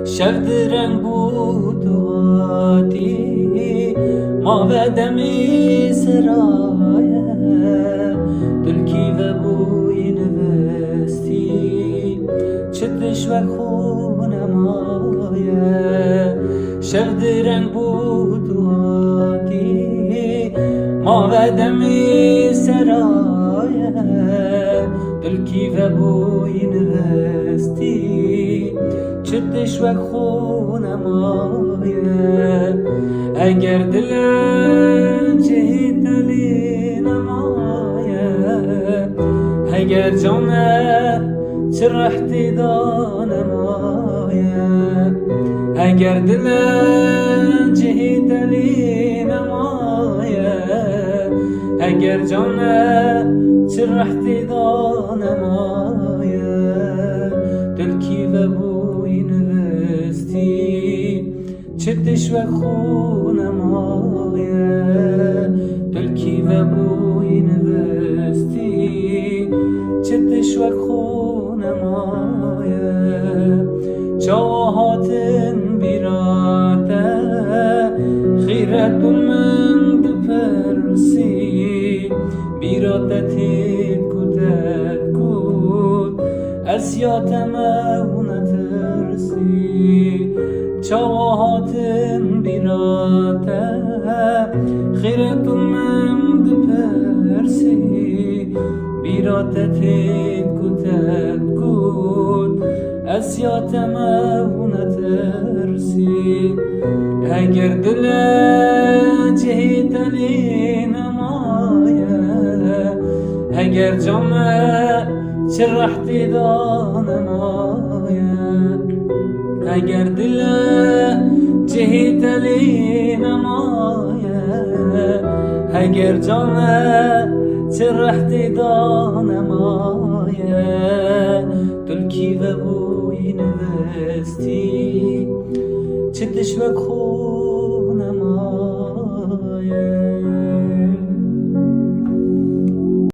شرد رنگ بود و هاتی ما و دمی سرایه دلکی و بوی نوستی چتش و خونمایه شرد رنگ بود و هاتی ما و دمی سرایه دلکی و بوی نوستی چتش و خونمایه اگر دلم جهی دلی نمایه اگر جانه چه رحتی دانمایه اگر دلم جهی دلی نمایه اگر جانه چه رحتی دانمایه دلکی و بوی نوستی چتش و خونمایه دلکی و بوی نوستی چتش و خونمایه چاوهاتن بیراته خیرت من دپرسی بیراته تید کودت کود اسیاتم او نترسی چاوهاتن بیراته خیرت من دپرسی بیراته تید کودت کود اسیاتم او نترسی اگر دل جهی دلی نمایه اگر جامه چه رحتی دانمایه اگر دل جهی دلی نمایه اگر جامه چه رحتی دانمایه دلکی و بوی نوستی چتش و خون